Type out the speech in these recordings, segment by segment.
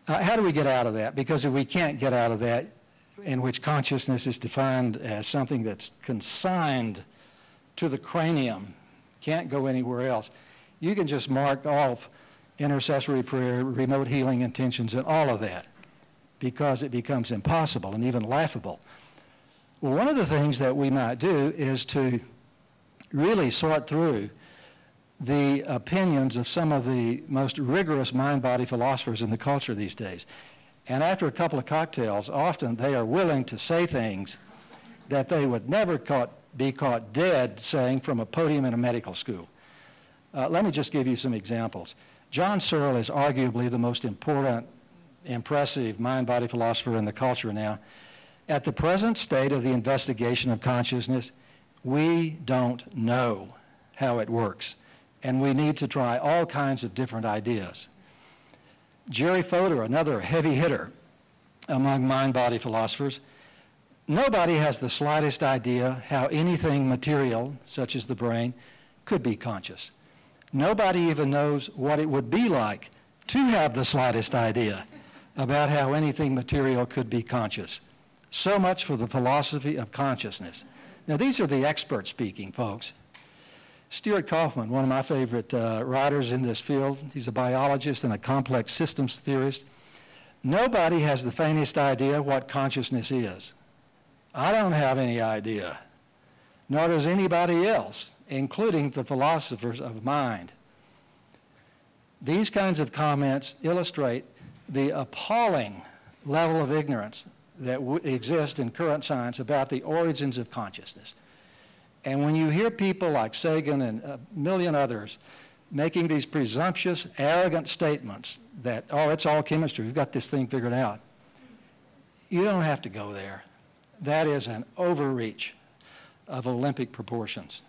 How do we get out of that? Because if we can't get out of that, in which consciousness is defined as something that's consigned to the cranium, can't go anywhere else, you can just mark off intercessory prayer, remote healing intentions, and all of that, because it becomes impossible and even laughable. Well, one of the things that we might do is to really sort through the opinions of some of the most rigorous mind-body philosophers in the culture these days. And after a couple of cocktails, often they are willing to say things that they would never be caught dead saying from a podium in a medical school. Let me just give you some examples. John Searle is arguably the most important, impressive mind-body philosopher in the culture now. At the present state of the investigation of consciousness, we don't know how it works, and we need to try all kinds of different ideas. Jerry Fodor, another heavy hitter among mind-body philosophers, nobody has the slightest idea how anything material, such as the brain, could be conscious. Nobody even knows what it would be like to have the slightest idea about how anything material could be conscious. So much for the philosophy of consciousness. Now, these are the experts speaking, folks. Stuart Kaufman, one of my favorite writers in this field, he's a biologist and a complex systems theorist. Nobody has the faintest idea what consciousness is. I don't have any idea, nor does anybody else, including the philosophers of mind. These kinds of comments illustrate the appalling level of ignorance that exists in current science about the origins of consciousness. And when you hear people like Sagan and a million others making these presumptuous, arrogant statements that, oh, it's all chemistry, we've got this thing figured out, you don't have to go there. That is an overreach of Olympic proportions.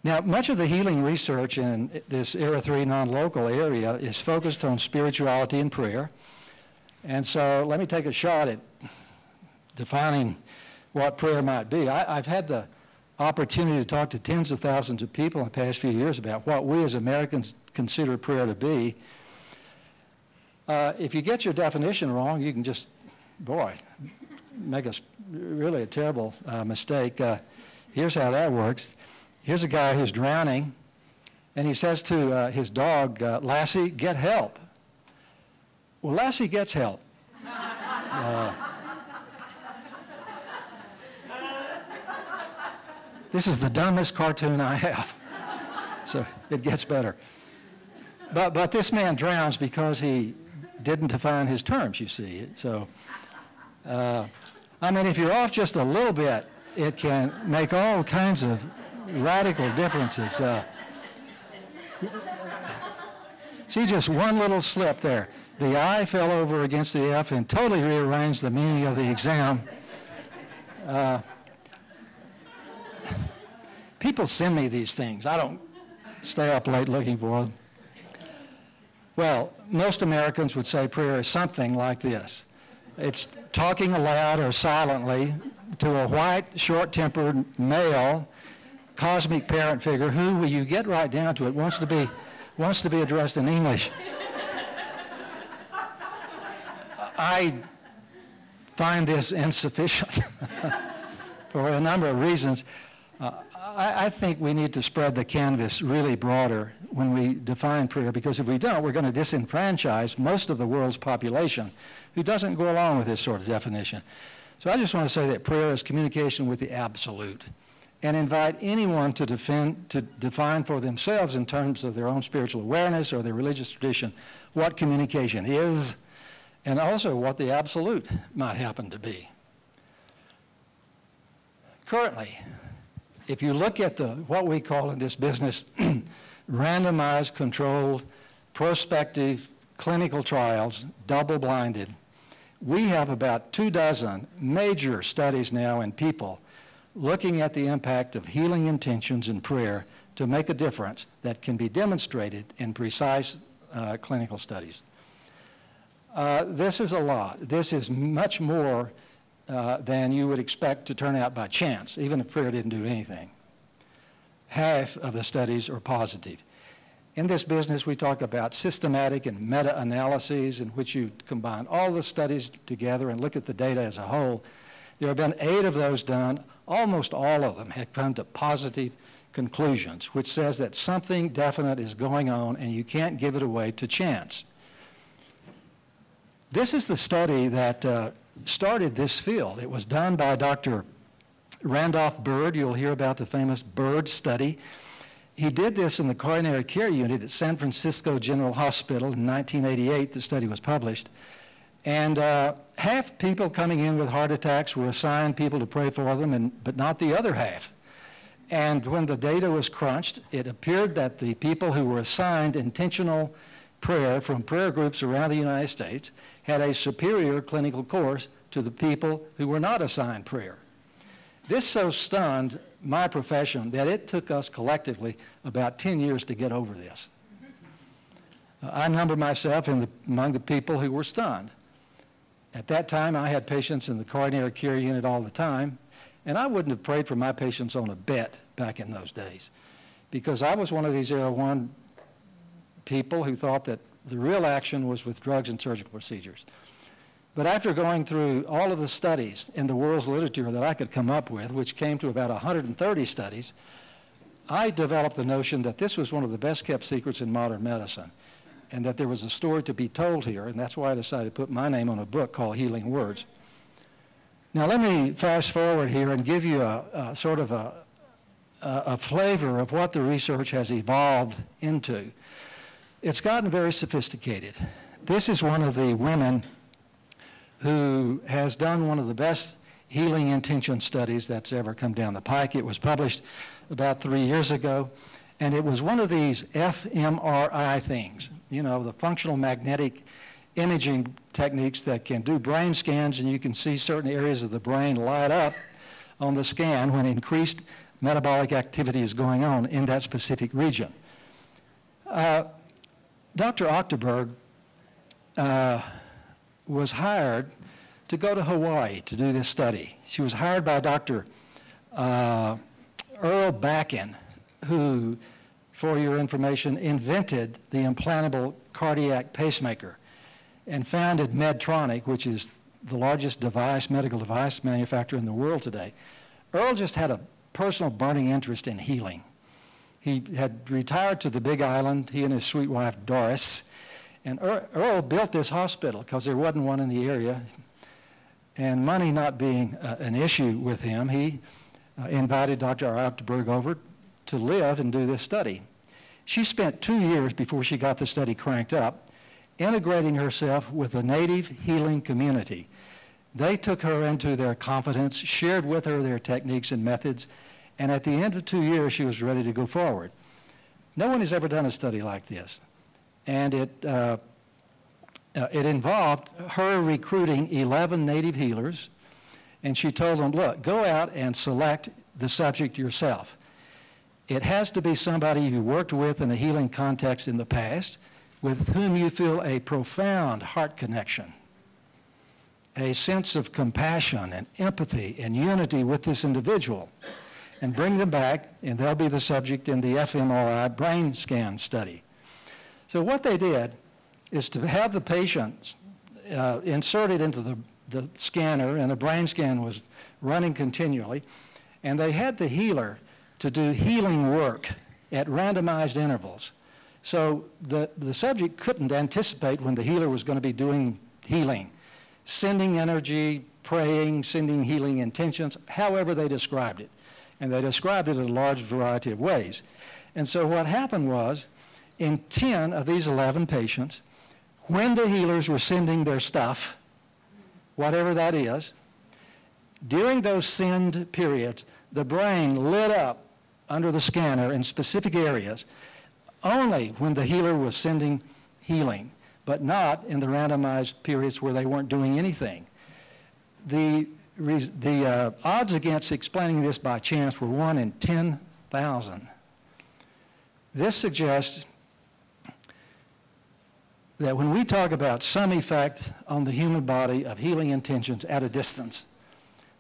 Now, much of the healing research in this Era 3 non-local area is focused on spirituality and prayer. And so let me take a shot at defining what prayer might be. I've had the opportunity to talk to tens of thousands of people in the past few years about what we as Americans consider prayer to be. If you get your definition wrong, you can just, boy, make really a terrible mistake. Here's how that works. Here's a guy who's drowning, and he says to his dog, Lassie, get help. Well, Lassie gets help. This is the dumbest cartoon I have, so it gets better. But this man drowns because he didn't define his terms, you see. So, I mean, if you're off just a little bit, it can make all kinds of radical differences. See, just one little slip there. The I fell over against the F and totally rearranged the meaning of the exam. People send me these things. I don't stay up late looking for them. Well, most Americans would say prayer is something like this. It's talking aloud or silently to a white, short-tempered male cosmic parent figure who, when you get right down to it, wants to be addressed in English. I find this insufficient for a number of reasons. I think we need to spread the canvas really broader when we define prayer, because if we don't, we're going to disenfranchise most of the world's population who doesn't go along with this sort of definition. So I just want to say that prayer is communication with the absolute, and invite anyone to define for themselves in terms of their own spiritual awareness or their religious tradition what communication is, and also what the absolute might happen to be. Currently, if you look at what we call in this business randomized, controlled, prospective clinical trials, double-blinded, we have about 24 major studies now in people looking at the impact of healing intentions in prayer to make a difference that can be demonstrated in precise clinical studies. This is a lot. This is much more than you would expect to turn out by chance, even if prayer didn't do anything. Half of the studies are positive. In this business, we talk about systematic and meta-analyses in which you combine all the studies together and look at the data as a whole. There have been 8 of those done. Almost all of them have come to positive conclusions, which says that something definite is going on and you can't give it away to chance. This is the study that started this field. It was done by Dr. Randolph Bird. You'll hear about the famous Bird study. He did this in the coronary care unit at San Francisco General Hospital in 1988. The study was published. And half people coming in with heart attacks were assigned people to pray for them, but not the other half. And when the data was crunched, it appeared that the people who were assigned intentional prayer from prayer groups around the United States had a superior clinical course to the people who were not assigned prayer. This so stunned my profession that it took us collectively about 10 years to get over this. I number myself among the people who were stunned. At that time, I had patients in the coronary care unit all the time, and I wouldn't have prayed for my patients on a bet back in those days, because I was one of these era 1 people who thought that the real action was with drugs and surgical procedures. But after going through all of the studies in the world's literature that I could come up with, which came to about 130 studies, I developed the notion that this was one of the best kept secrets in modern medicine, and that there was a story to be told here, and that's why I decided to put my name on a book called Healing Words. Now let me fast forward here and give you a sort of a flavor of what the research has evolved into. It's gotten very sophisticated. This is one of the women who has done one of the best healing intention studies that's ever come down the pike. It was published about 3 years ago, and it was one of these fMRI things, you know, the functional magnetic imaging techniques that can do brain scans, and you can see certain areas of the brain light up on the scan when increased metabolic activity is going on in that specific region. Dr. Ochterberg was hired to go to Hawaii to do this study. She was hired by Dr. Earl Bakken, who, for your information, invented the implantable cardiac pacemaker and founded Medtronic, which is the largest medical device manufacturer in the world today. Earl just had a personal burning interest in healing. He had retired to the Big Island, he and his sweet wife Doris, and Earl built this hospital because there wasn't one in the area, and money not being an issue with him, he invited Dr. Ochterberg over to live and do this study. She spent 2 years before she got the study cranked up, integrating herself with the native healing community. They took her into their confidence, shared with her their techniques and methods, and at the end of 2 years, she was ready to go forward. No one has ever done a study like this. And it involved her recruiting 11 native healers, and she told them, look, go out and select the subject yourself. It has to be somebody you worked with in a healing context in the past, with whom you feel a profound heart connection, a sense of compassion and empathy and unity with this individual, and bring them back, and they'll be the subject in the fMRI brain scan study. So what they did is to have the patient inserted into the scanner, and a brain scan was running continually, and they had the healer to do healing work at randomized intervals. So the subject couldn't anticipate when the healer was going to be doing healing, sending energy, praying, sending healing intentions, however they described it. And they described it in a large variety of ways. And so what happened was, in 10 of these 11 patients, when the healers were sending their stuff, whatever that is, during those send periods, the brain lit up under the scanner in specific areas only when the healer was sending healing, but not in the randomized periods where they weren't doing anything. The odds against explaining this by chance were 1 in 10,000. This suggests that when we talk about some effect on the human body of healing intentions at a distance,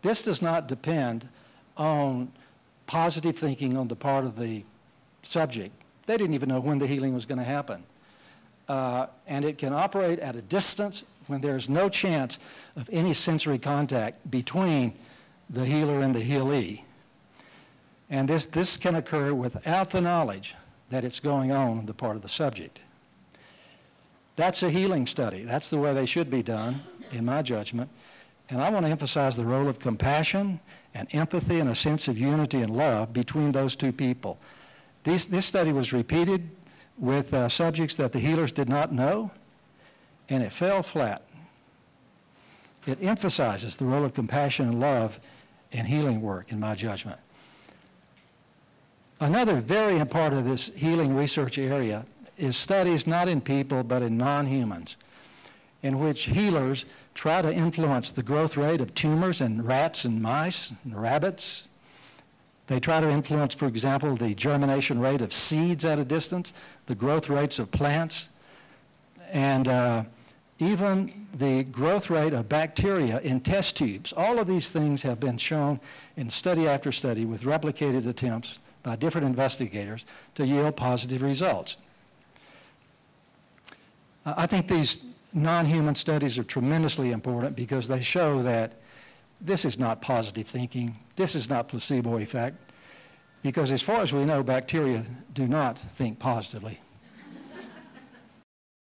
this does not depend on positive thinking on the part of the subject. They didn't even know when the healing was going to happen. And it can operate at a distance when there's no chance of any sensory contact between the healer and the healee. And this can occur without the knowledge that it's going on the part of the subject. That's a healing study. That's the way they should be done, in my judgment. And I want to emphasize the role of compassion and empathy and a sense of unity and love between those two people. This study was repeated with subjects that the healers did not know, and it fell flat. It emphasizes the role of compassion and love in healing work, in my judgment. Another very important part of this healing research area is studies not in people but in non-humans, in which healers try to influence the growth rate of tumors in rats and mice and rabbits. They try to influence, for example, the germination rate of seeds at a distance, the growth rates of plants, and even the growth rate of bacteria in test tubes. All of these things have been shown in study after study with replicated attempts by different investigators to yield positive results. I think these non-human studies are tremendously important because they show that this is not positive thinking, this is not placebo effect, because as far as we know, bacteria do not think positively.